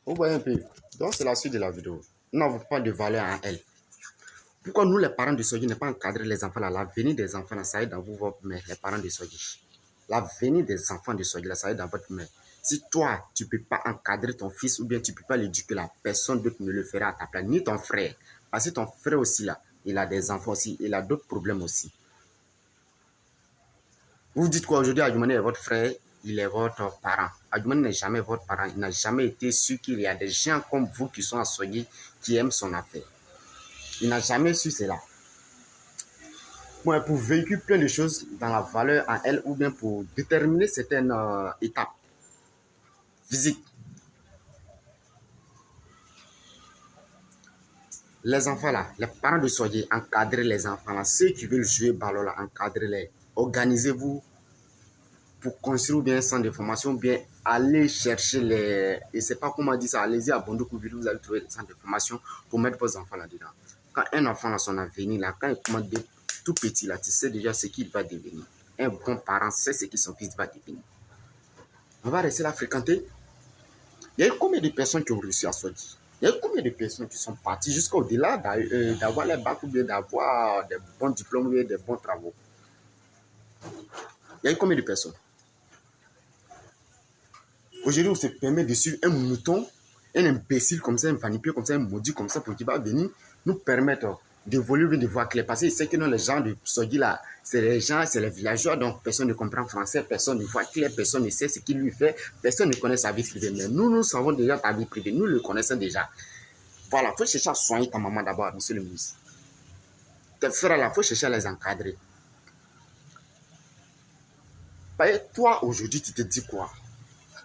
Vous voyez un peu. Donc, c'est la suite de la vidéo. Nous n'avons pas de valeur en elle. Pourquoi nous, les parents de Soji, ne pas encadrer les enfants là? L'avenir des enfants là, ça est dans vous, votre mère, les parents de Soji. L'avenir des enfants de Soji là, ça est dans votre mère. Si toi, tu ne peux pas encadrer ton fils ou bien tu ne peux pas l'éduquer là, personne d'autre ne le fera à ta place, ni ton frère. Parce que ton frère aussi là, il a des enfants aussi, il a d'autres problèmes aussi. Vous dites quoi aujourd'hui, Adjoumani est votre frère, il est votre parent. Adjoumani n'est jamais votre parent, il n'a jamais été sûr qu'il y a des gens comme vous qui sont à Soji qui aiment son affaire. Il n'a jamais su cela. Bon, pour véhiculer plein de choses dans la valeur en elle ou bien pour déterminer certaines étapes physiques. Les enfants là, les parents de Soji, encadrez les enfants là. Ceux qui veulent jouer ballon là, encadrez-les. Organisez-vous pour construire bien un centre de formation, bien aller chercher les... Et c'est pas comment dire ça, allez-y à Bondokouville, vous allez trouver des centres de formation pour mettre vos enfants là-dedans. Quand un enfant a son avenir là, quand il commence tout petit là, tu sais déjà ce qu'il va devenir. Un bon parent sait ce que son fils va devenir. On va rester là fréquenter. Il y a eu combien de personnes qui ont réussi à sortir? Il y a eu combien de personnes qui sont parties jusqu'au-delà d'avoir les bacs ou bien d'avoir des bons diplômes ou des bons travaux? Il y a eu combien de personnes? Aujourd'hui, on se permet de suivre un mouton, un imbécile comme ça, un manipulé comme ça, un maudit comme ça, pour qu'il va venir nous permettre d'évoluer, de voir clair. Parce qu'il sait que non, les gens de Soji là, c'est les gens, c'est les villageois, donc personne ne comprend français, personne ne voit clair, personne ne sait ce qu'il lui fait, personne ne connaît sa vie privée. Mais nous, nous savons déjà ta vie privée, nous le connaissons déjà. Voilà, il faut chercher à soigner ta maman d'abord, monsieur le ministre. Tes frères là, il faut chercher à les encadrer. Toi, aujourd'hui, tu te dis quoi?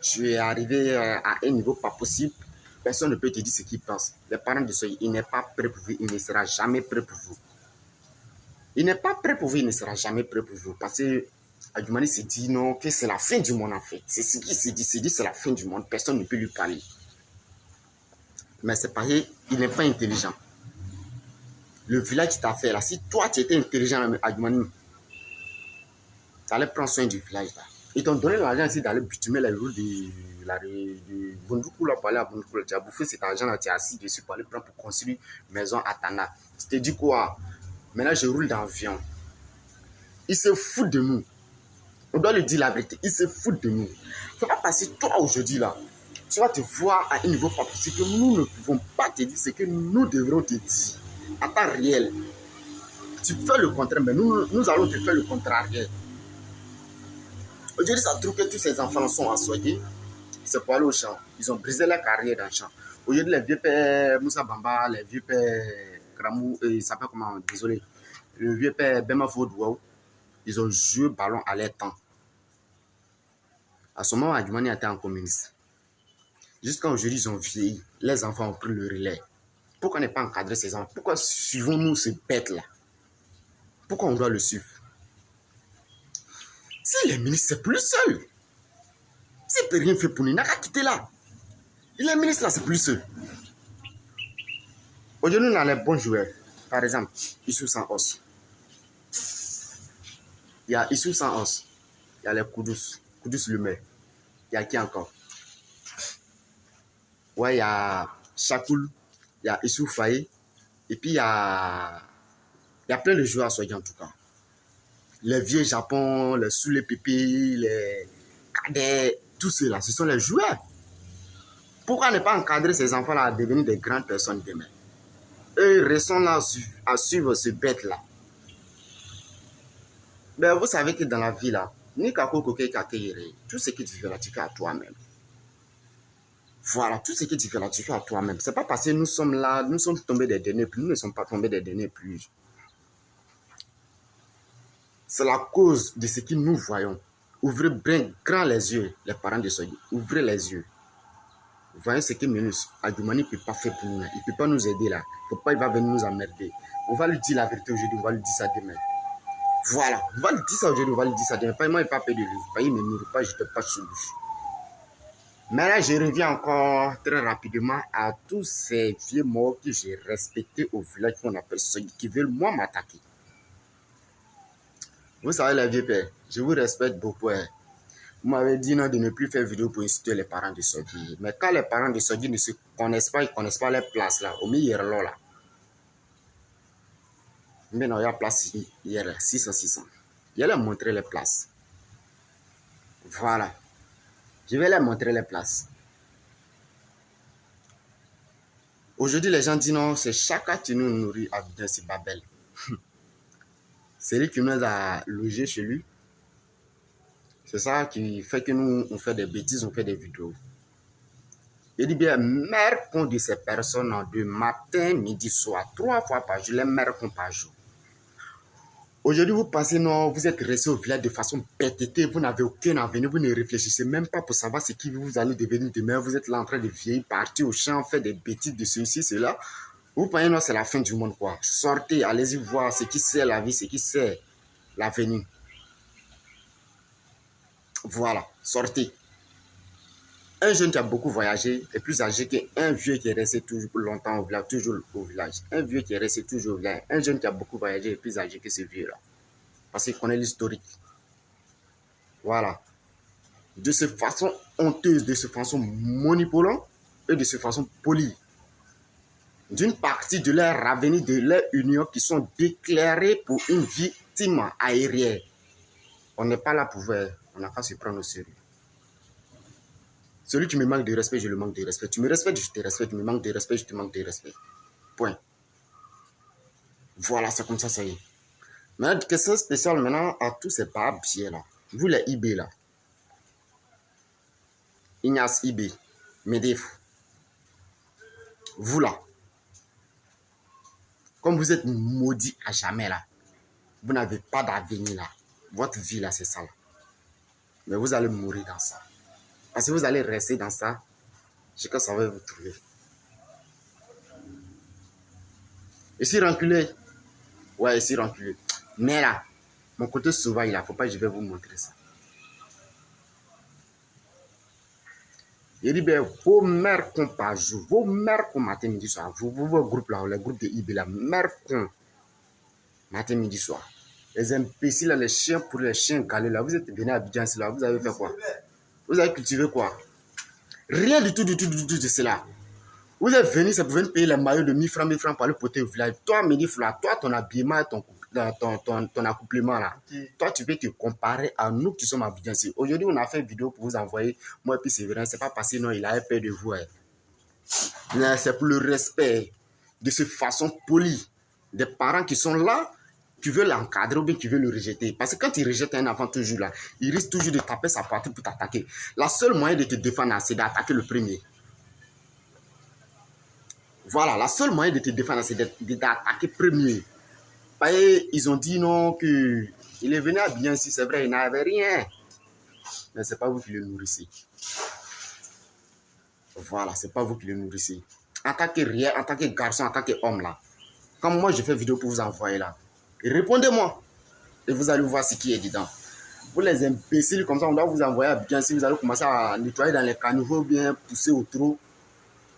Tu es arrivé à un niveau pas possible. Personne ne peut te dire ce qu'il pense. Les parents de Soji, il n'est pas prêt pour vous. Il ne sera jamais prêt pour vous. Il n'est pas prêt pour vous. Il ne sera jamais prêt pour vous. Parce que Adjoumani se dit non, que c'est la fin du monde en fait. C'est ce qu'il se dit. Il se dit c'est la fin du monde. Personne ne peut lui parler. Mais c'est pareil, il n'est pas intelligent. Le village t'a fait là. Si toi tu étais intelligent, Adjoumani, tu allais prendre soin du village là. Ils t'ont donné l'argent ici d'aller bitumer les roues de Bondoukou là pour aller à Bondoukou. Tu as bouffé cet argent là, tu es assis dessus pour aller prendre pour construire une maison à Tana. Tu te dis quoi? Maintenant je roule dans l'avion. Ils se foutent de nous. On doit le dire la vérité. Ils se foutent de nous. Ça va passer toi aujourd'hui là. Tu vas te voir à un niveau pas possible que nous ne pouvons pas te dire ce que nous devrons te dire. En temps réel. Tu fais le contraire, mais nous allons te faire le contraire. Aujourd'hui, ça trouve que tous ces enfants sont à Soji. C'est pour aller au champ. Ils ont brisé leur carrière dans le champ. Aujourd'hui, les vieux pères Moussa Bamba, les vieux pères Kramou, il s'appelle comment? Désolé. Le vieux père Bema Fodouaou, ils ont joué ballon à leur temps. À ce moment, Adjoumani était en communiste. Jusqu'à aujourd'hui, ils ont vieilli. Les enfants ont pris le relais. Pourquoi ne pas encadrer ces enfants? Pourquoi suivons-nous ces bêtes-là? Pourquoi on doit le suivre? Si les ministres, c'est plus seul. S'il ne peut rien faire pour nous, il n'a qu'à quitter là. Il est ministre là, c'est plus seul. Aujourd'hui, on a les bons joueurs. Par exemple, Issou sans os. Il y a Issou sans os. Il y a les Koudous. Koudous Lumé. Il y a qui encore? Ouais, il y a Chakoul. Il y a Issou Faye. Et puis, il y a plein de joueurs à Soji en tout cas. Les vieux Japon, les Soulé Pipi, les Cadets, tous ceux-là, ce sont les joueurs. Pourquoi ne pas encadrer ces enfants-là à devenir des grandes personnes demain? Eux, restons là à suivre ce bête-là. Mais vous savez que dans la vie, là, tout ce que tu fais là, tu fais à toi-même. Voilà, tout ce que tu fais là, tu fais à toi-même. C'est pas parce que nous sommes là, nous sommes tombés des derniers pluies, nous ne sommes pas tombés des derniers pluies. C'est la cause de ce que nous voyons. Ouvrez bien grand les yeux, les parents de Soji. Ouvrez les yeux. Vous voyez ce que Minus Adjoumani ne peut pas faire pour nous. Il ne peut pas nous aider là. Il ne faut pas, il va venir nous emmerder. On va lui dire la vérité aujourd'hui, on va lui dire ça demain. Voilà, on va lui dire ça aujourd'hui, on va lui dire ça demain. Pas moi, il ne pas payé de livre. Pas, il ne me pas, je ne te pas sur lui. Mais là, je reviens encore très rapidement à tous ces vieux morts que j'ai respectés au village qu'on appelle Soji, qui veulent moi m'attaquer. Vous savez, les vieux pères, je vous respecte beaucoup. Hein. Vous m'avez dit non de ne plus faire vidéo pour insulter les parents de Sogui. Mais quand les parents de Sogui ne se connaissent pas, ils ne connaissent pas les places là, au milieu là. Maintenant, il y a place hier, 600. Je vais leur montrer les places. Voilà. Je vais leur montrer les places. Aujourd'hui, les gens disent non, c'est Chaka qui nous nourrit à Abidjan, c'est Babel. C'est lui qui nous a logés chez lui. C'est ça qui fait que nous, on fait des bêtises, on fait des vidéos. Je dis bien, mère con de ces personnes de matin, midi, soir, 3 fois par jour, les mères con par jour. Aujourd'hui, vous pensez, non, vous êtes resté au village de façon pététée, vous n'avez aucun avenir, vous ne réfléchissez même pas pour savoir ce qui vous allez devenir demain. Vous êtes là en train de vieillir, partir au champ, faire des bêtises de ceci, cela. Vous pensez, non, c'est la fin du monde, quoi. Sortez, allez-y voir ce qui sert la vie, ce qui sert l'avenir. Voilà, sortez. Un jeune qui a beaucoup voyagé est plus âgé qu'un vieux qui est resté toujours longtemps au village, toujours au village. Un vieux qui est resté toujours au village. Un jeune qui a beaucoup voyagé est plus âgé que ce vieux-là. Parce qu'il connaît l'historique. Voilà. De cette façon honteuse, de cette façon manipulante et de cette façon polie. D'une partie de leur avenir, de leur union qui sont déclarés pour une victime aérienne. On n'est pas là pour voir. On n'a qu'à se prendre au sérieux. Celui qui me manque de respect, je le manque de respect. Tu me respectes, je te respecte. Tu me manques de respect, je te manque de respect. Point. Voilà, c'est comme ça, ça y est. Maintenant, question spéciale maintenant à tous ces papiers là. Vous les IB là. Ignace IB, Medef. Vous là. Comme vous êtes maudit à jamais là. Vous n'avez pas d'avenir là. Votre vie là, c'est ça là. Mais vous allez mourir dans ça. Parce que vous allez rester dans ça. Je sais que ça va vous trouver. Et si renculé. Ouais, ici renculé. Mais là, mon côté sauvage, il ne faut pas que je vais vous montrer ça. Il dit, ben, vos mères qu'on par jour, vos mères qu'on matin, midi, soir, vos groupes là, les groupes de IB là, mères qu'on matin, midi, soir. Les imbéciles là, les chiens pour les chiens galés là, vous êtes venus à Abidjan, là, vous avez fait quoi? Vous avez cultivé quoi? Rien du tout de cela. Vous êtes venus, ça pouvait payer les maillots de 1000 francs pour aller porter au village. Toi, Midi Fla, toi, ton habillement et ton accouplement là. Okay. Toi, tu peux te comparer à nous qui sommes à Abidjan. Aujourd'hui, on a fait une vidéo pour vous envoyer. Moi et puis c'est vrai, c'est pas passé, non, il avait peur de vous. Hein. C'est pour le respect de cette façon polie des parents qui sont là, qui veulent l'encadrer ou bien qui veulent le rejeter. Parce que quand ils rejettent un enfant toujours là, il risque toujours de taper sa poitrine pour t'attaquer. La seule moyen de te défendre, c'est d'attaquer le premier. Voilà, la seule moyen de te défendre, c'est d'attaquer premier. Ils ont dit non, qu'il est venu à bien si c'est vrai, il n'avait rien. Mais ce n'est pas vous qui le nourrissez. Voilà, ce n'est pas vous qui le nourrissez. En tant que rien, en tant que garçon, en tant qu'homme là. Comme moi, je fais vidéo pour vous envoyer là. Répondez-moi. Et vous allez voir ce qui est dedans. Vous les imbéciles comme ça, on doit vous envoyer à bien si vous allez commencer à nettoyer dans les caniveaux, bien pousser au trou.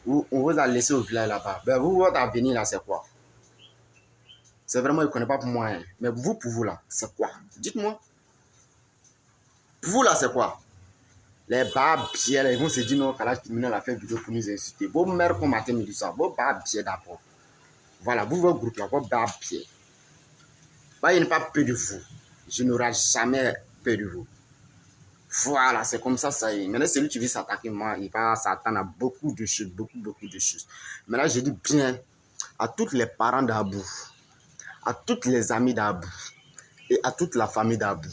On vous a laissé au village là-bas. Ben vous, votre avenir là, c'est quoi? C'est vraiment, il ne connaît pas pour moi. Hein. Mais vous, pour vous là, c'est quoi? Dites-moi. Pour vous là, c'est quoi? Les barbiers là, ils vont se dire non, Kalash Criminel a fait vidéo pour nous insulter. Vos mères comme matin midi soir, vos barbiers d'abord. Voilà, vous, votre groupe là, vos barbiers. Il n'est pas peur de vous. Je n'aurai jamais peur de vous. Voilà, c'est comme ça, ça y est. Maintenant, celui qui veut s'attaquer, moi, il va s'attendre à beaucoup de choses, beaucoup de choses. Maintenant, je dis bien à tous les parents d'Abou, à toutes les amis d'Abou et à toute la famille d'Abou.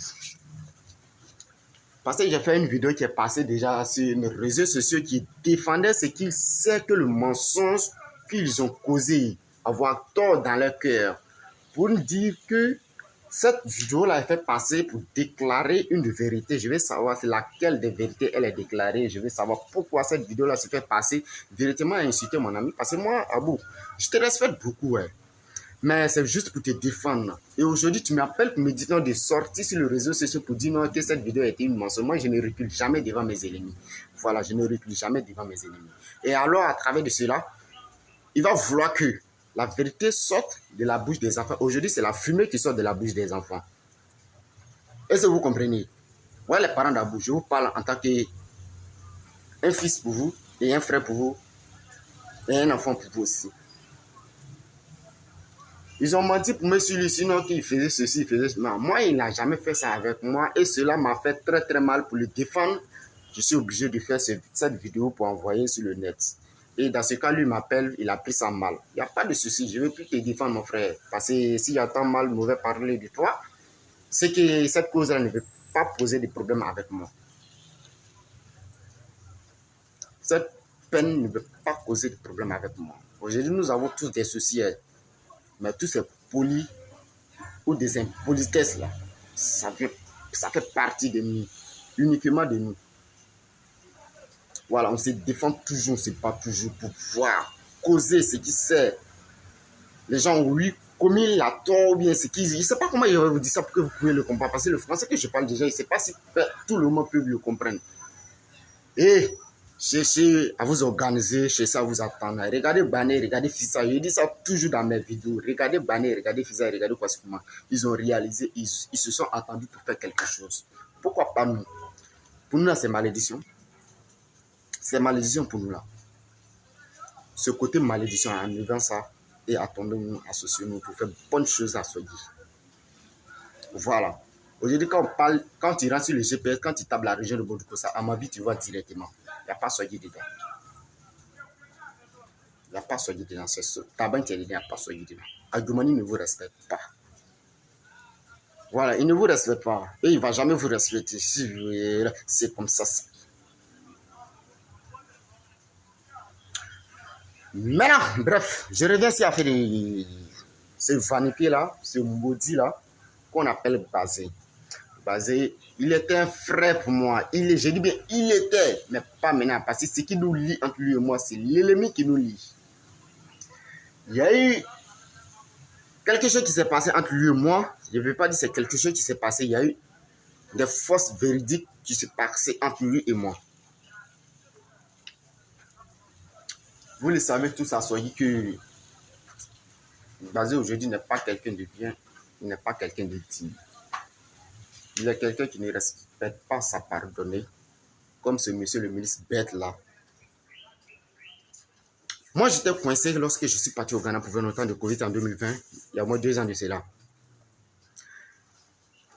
Parce que j'ai fait une vidéo qui est passée déjà sur les réseaux sociaux qui défendait ce qu'ils savent que le mensonge qu'ils ont causé, avoir tort dans leur cœur, pour nous dire que cette vidéo-là est fait passer pour déclarer une vérité. Je vais savoir c'est laquelle des vérités elle est déclarée. Je vais savoir pourquoi cette vidéo-là se fait passer véritablement à insulter mon ami. Parce que moi, Abou, je te respecte beaucoup. Hein. Mais c'est juste pour te défendre. Et aujourd'hui, tu m'appelles pour me dire de sortir sur le réseau social pour dire non, que cette vidéo a été une mensonge. Moi, je ne recule jamais devant mes ennemis. Voilà, je ne recule jamais devant mes ennemis. Et alors, à travers de cela, il va vouloir que la vérité sorte de la bouche des enfants. Aujourd'hui, c'est la fumée qui sort de la bouche des enfants. Est-ce que vous comprenez? Ouais, les parents d'Abou, je vous parle en tant qu'un fils pour vous, et un frère pour vous, et un enfant pour vous aussi. Ils ont menti pour me suivre, sinon qu'il faisait ceci, il faisait cela. Moi, il n'a jamais fait ça avec moi et cela m'a fait très très mal pour le défendre. Je suis obligé de faire cette vidéo pour envoyer sur le net. Et dans ce cas, lui m'appelle, il a pris ça mal. Il n'y a pas de souci, je ne veux plus te défendre, mon frère. Parce que s'il y a tant mal, mauvais parler de toi, c'est que cette cause-là ne veut pas poser de problème avec moi. Cette peine ne veut pas causer de problème avec moi. Aujourd'hui, nous avons tous des soucis. Mais tous ces polis ou des impolitesses là, ça fait partie de nous, uniquement de nous. Voilà, on se défend toujours, on se bat toujours pour pouvoir causer ce qui sert. Les gens ont eu commis la tort ou bien ce qu'ils... Je ne sais pas comment je vais vous dire ça pour que vous puissiez le comprendre. Parce que le français que je parle déjà, je ne sais pas si tout le monde peut le comprendre. Et cherchez à vous organiser, cherchez à vous attendre. Regardez Bané, regardez Fissa. Je dis ça toujours dans mes vidéos. Regardez Bané, regardez Fissa, regardez Kwasi-Kouma. Ils ont réalisé, ils se sont attendus pour faire quelque chose. Pourquoi pas nous? Pour nous, là, c'est malédiction. C'est malédiction pour nous, là. Ce côté malédiction, en enlevant ça et attendons-nous, associons-nous pour faire bonnes choses à Soyi. Voilà. Aujourd'hui, quand on parle, quand tu rentres sur le GPS, quand tu tapes la région de Bodukosa, à ma vie, tu vois directement. Il n'y a pas Soyi dedans. Il n'y a pas Soyi dedans. C'est Taban qui est dedans, il n'y a pas Soyi dedans. Agoumani ne vous respecte pas. Voilà, il ne vous respecte pas. Et il ne va jamais vous respecter. C'est comme ça. Maintenant, bref, je reviens ici à faire ce vanipier-là, ce maudit là, qu'on appelle Bazé. Bazé, il était un frère pour moi. Je dis bien, il était, mais pas maintenant. Parce que ce qui nous lie entre lui et moi, c'est l'ennemi qui nous lie. Il y a eu quelque chose qui s'est passé entre lui et moi. Je ne vais pas dire c'est quelque chose qui s'est passé. Il y a eu des fausses véridiques qui s'est passé entre lui et moi. Vous le savez tous à Soyi que Bazé aujourd'hui n'est pas quelqu'un de bien. Il n'est pas quelqu'un de digne. Il est quelqu'un qui ne respecte pas sa pardonnée, comme ce monsieur le ministre bête là. Moi, j'étais coincé lorsque je suis parti au Ghana pour faire un temps de Covid en 2020, il y a au moins 2 ans de cela.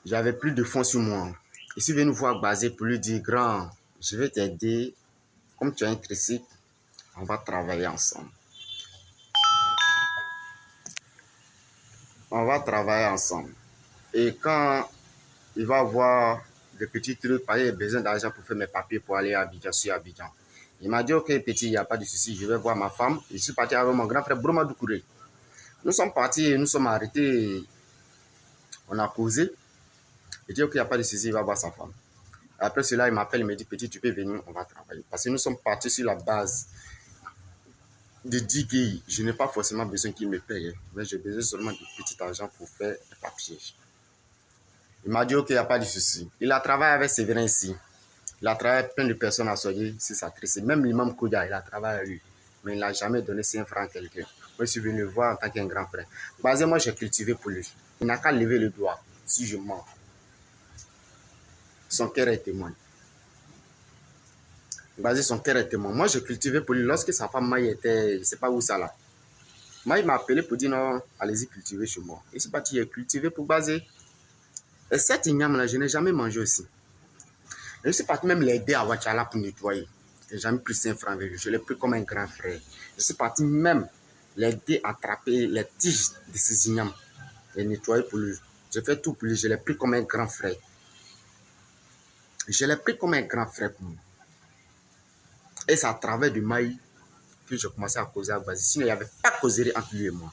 J'avais plus de fonds sur moi. Je suis venu voir Bazé pour lui dire, grand, je vais t'aider. Comme tu as un tricycle, on va travailler ensemble. On va travailler ensemble. Et quand il va voir des petits trucs, parce qu'il a besoin d'argent pour faire mes papiers pour aller à Abidjan, sur Abidjan. Il m'a dit, ok petit, il n'y a pas de souci, je vais voir ma femme. Je suis parti avec mon grand frère Broma Doukouré. Nous sommes partis, nous sommes arrêtés, on a causé. Il dit, ok, il n'y a pas de souci, il va voir sa femme. Après cela, il m'appelle, il me dit, petit, tu peux venir, on va travailler. Parce que nous sommes partis sur la base de dire que je n'ai pas forcément besoin qu'il me paye, mais j'ai besoin seulement de petit argent pour faire les papiers. Il m'a dit, ok, il n'y a pas de souci. Il a travaillé avec Séverin ici. Il a travaillé avec plein de personnes à Soyi, c'est sa triste. Même l'imam Koudia, il a travaillé avec lui. Mais il n'a jamais donné 5 francs à quelqu'un. Moi, je suis venu le voir en tant qu'un grand frère. Basé, moi, j'ai cultivé pour lui. Il n'a qu'à lever le doigt si je mens. Son cœur est témoin. Basé, son cœur est témoin. Moi, j'ai cultivé pour lui. Lorsque sa femme Maï était, je ne sais pas où ça là. Maï m'a appelé pour dire non, allez-y cultiver chez moi. Et c'est parti, j'ai cultivé pour Basé. Et cette igname-là, je n'ai jamais mangé aussi. Je suis parti même l'aider à Ouachala pour nettoyer. Je n'ai jamais pris 5 francs avec lui. Je l'ai pris comme un grand frère. Je suis parti même l'aider à attraper les tiges de ces ignames et nettoyer pour lui. J'ai fait tout pour lui. Je l'ai pris comme un grand frère. Je l'ai pris comme un grand frère pour moi. Et c'est à travers du maïs que j'ai commencé à causer avec Bazé. Sinon, il n'y avait pas causerie entre lui et moi.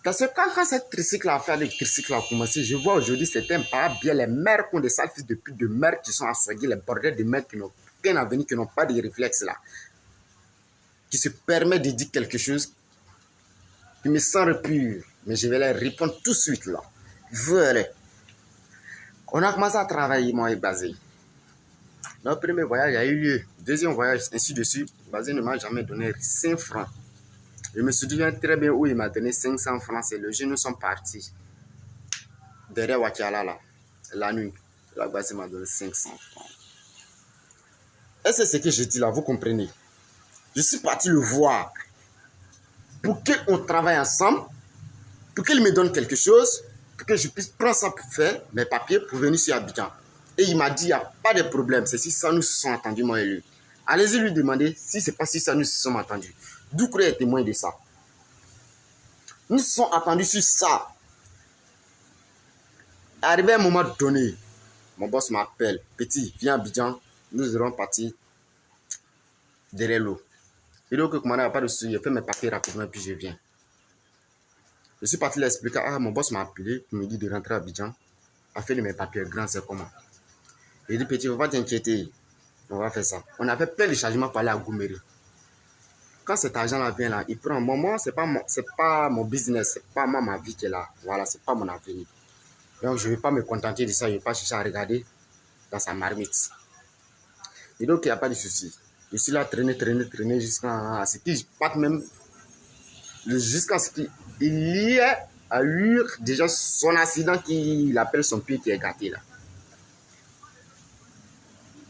Parce que quand cette tricycle a fait, le tricycle a commencé, je vois aujourd'hui certains pas bien les mères qui ont des sales fils de pute de mères qui sont assoignés, les bordels de mères qui n'ont rien à venir, qui n'ont pas de réflexes là, qui se permettent de dire quelque chose qui me semble pur, mais je vais leur répondre tout de suite là. Voilà. On a commencé à travailler, moi et Bazé. Notre premier voyage a eu lieu, deuxième voyage, ainsi de suite. Bazé ne m'a jamais donné 5 francs. Je me souviens très bien où il m'a donné 500 francs. C'est le jour où nous sommes partis. Derrière Ouachala, là, la nuit. La Guadeloupe m'a donné 500 francs. Et c'est ce que je dis là, vous comprenez. Je suis parti le voir pour qu'on travaille ensemble, pour qu'il me donne quelque chose, pour que je puisse prendre ça pour faire mes papiers pour venir sur Abidjan. Et il m'a dit, il n'y a pas de problème, c'est si ça nous se sont entendus, moi et lui. Allez-y lui demander si c'est pas si ça nous se sont entendus. Doucouré est témoin de ça. Nous se sommes attendus sur ça. Arrivé à un moment donné, mon boss m'appelle. Petit, viens à Abidjan, nous serons partis derrière l'eau. Il dit que comment il n'y a pas de souci, je fais mes papiers rapidement puis je viens. Je suis parti l'expliquer. Ah, mon boss m'a appelé, il me dit de rentrer à Abidjan, à faire mes papiers grands, c'est comment. Il dit petit, il ne faut pas t'inquiéter, on va faire ça. On a fait plein de changements pour aller à Goumeri. Quand cet argent-là vient là, il prend un moment, c'est pas mon business, c'est pas moi ma vie qui est là. Voilà, c'est pas mon avenir. Donc je ne vais pas me contenter de ça, je ne vais pas chercher à regarder dans sa marmite. Et donc il n'y a pas de souci. Je suis là traîner jusqu'à ce qu'il parte même, jusqu'à ce qu'il y ait à eu déjà son accident qu'il appelle son pied qui est gâté là.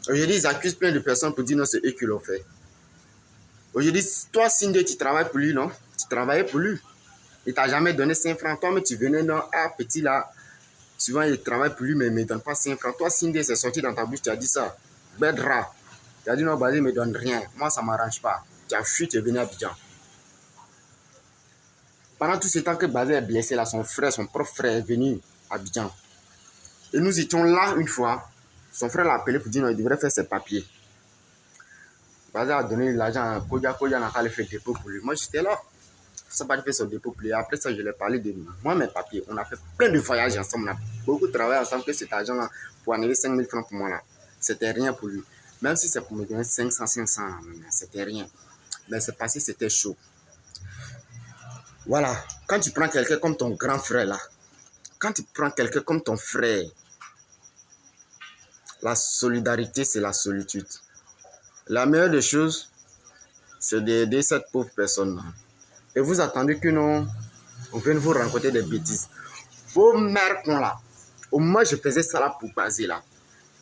Aujourd'hui, ils accusent plein de personnes pour dire non, c'est eux qui l'ont fait. Aujourd'hui, toi, Cindy, tu travailles pour lui, non? Tu travaillais pour lui. Il ne t'a jamais donné 5 francs. Toi, mais tu venais, non? Ah, petit là, souvent, il travaille pour lui, mais il ne me donne pas 5 francs. Toi, Cindy, c'est sorti dans ta bouche, tu as dit ça. Bedra. Tu as dit non, vas-y, il ne me donne rien. Moi, ça ne m'arrange pas. Tu as fui, tu es venu à Abidjan. Pendant tout ce temps que Bazé est blessé, là, son propre frère est venu à Abidjan. Et nous étions là une fois. Son frère l'a appelé pour dire non, il devrait faire ses papiers. Bazé a donné l'argent à Kodia n'a pas fait dépôt pour lui. Moi, j'étais là. Ça va faire son dépôt pour lui. Après ça, je lui ai parlé de moi, mes papiers. On a fait plein de voyages ensemble. On a beaucoup travaillé ensemble que cet argent-là, pour enlever 5 000 francs pour moi, là, c'était rien pour lui. Même si c'est pour me donner 500, c'était rien. Mais c'est passé, c'était chaud. Voilà. Quand tu prends quelqu'un comme ton grand frère, là, quand tu prends quelqu'un comme ton frère, la solidarité, c'est la solitude. La meilleure des choses, c'est d'aider cette pauvre personne-là. Et vous attendez que non, on vienne vous rencontrer des bêtises. Vos mères qu'on là, au moins je faisais ça là pour baser là.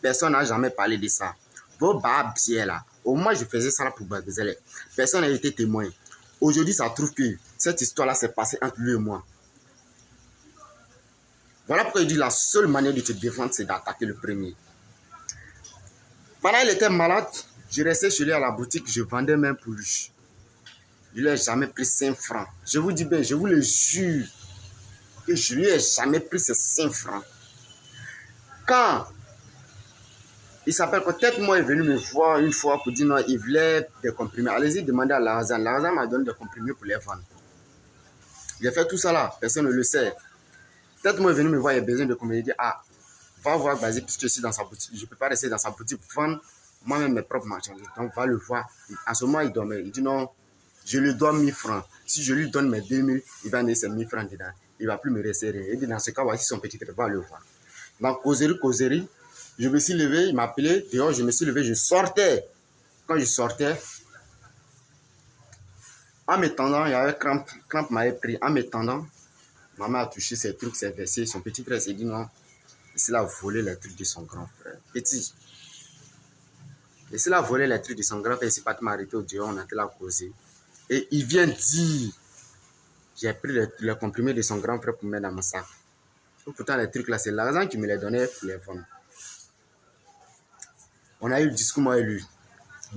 Personne n'a jamais parlé de ça. Vos barbiers là, au moins je faisais ça là pour baser là. Personne n'a été témoin. Aujourd'hui, ça trouve que cette histoire-là s'est passée entre lui et moi. Voilà pourquoi il dit la seule manière de te défendre, c'est d'attaquer le premier. Pendant qu'il était malade, je restais chez lui à la boutique, je vendais même pour lui. Je ne lui ai jamais pris 5 francs. Je vous dis bien, je vous le jure, que je ne lui ai jamais pris ces 5 francs. Quand il s'appelle, peut-être moi, il est venu me voir une fois pour dire non, il voulait des comprimés. Allez-y, demandez à Larazan. Larazan m'a donné des comprimés pour les vendre. J'ai fait tout ça là, personne ne le sait. Peut-être moi, il est venu me voir, il a besoin de comprimés. Il dit, ah, va voir Basile puisque je suis dans sa boutique. Je ne peux pas rester dans sa boutique pour vendre moi-même mes propres marchandises. Donc, va le voir. En ce moment, il dormait. Il dit non, je lui dois 1000 francs. Si je lui donne mes 2000, il va donner ses 1000 francs dedans. Il ne va plus me laisser rien. Il dit dans ce cas, voici son petit frère, va le voir. Donc, causerie, je me suis levé, il m'a appelé. Dehors, je me suis levé, je sortais. Quand je sortais, en m'étendant, il y avait crampe m'avait pris. En m'étendant, maman a touché ses trucs, ses versets. Son petit frère s'est dit non. Il a volé les trucs de son grand frère. Petit. Et s'il a volé les trucs de son grand frère, il s'est pas m'arrêter au dehors, on a été là causer. Et il vient dire, j'ai pris les comprimés de son grand frère pour mettre dans mon sac. Et pourtant, les trucs là, c'est l'argent qui me les donnait pour les vendre. On a eu le discours, moi et lui.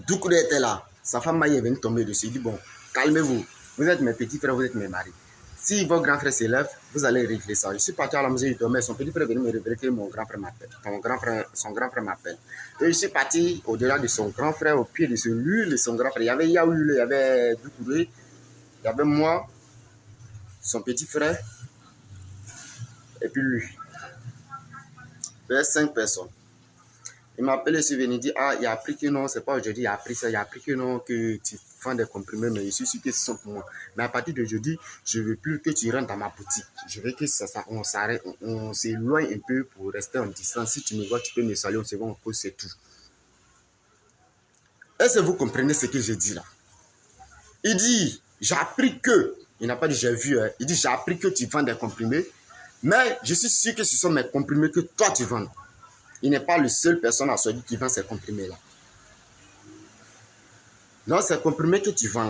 Doucouré était là. Sa femme est venue tomber dessus. Il dit, bon, calmez-vous. Vous êtes mes petits frères, vous êtes mes maris. Si votre grand frère s'élève, vous allez régler ça. Je suis parti à la maison, il dormait. Son petit frère est venu me révéler que mon grand frère m'appelle. Son grand frère m'appelle. Et je suis parti au-delà de son grand frère, au pied de celui de son grand frère. Il y avait Yaoul, il y avait Doucouré, il y avait moi, son petit frère, et puis lui. Il y avait 5 personnes. Il m'a appelé, je suis venu dire, ah, il a appris que non, c'est pas aujourd'hui, il a appris ça, il a appris que non, que tu vends des comprimés, mais je suis sûr que ce sont pour moi. Mais à partir d'aujourd'hui, je ne veux plus que tu rentres dans ma boutique. Je veux que on s'arrête, on s'éloigne un peu pour rester en distance. Si tu me vois, tu peux me saluer, on se voit en pause, c'est tout. Est-ce que vous comprenez ce que je dis là? Il dit, j'ai appris que, il n'a pas dit j'ai vu, hein. Il dit, j'ai appris que tu vends des comprimés, mais je suis sûr que ce sont mes comprimés que toi tu vends. il n'est pas le seul personne à Saudi qui vend ces comprimés-là. Non, ces comprimés que tu vends,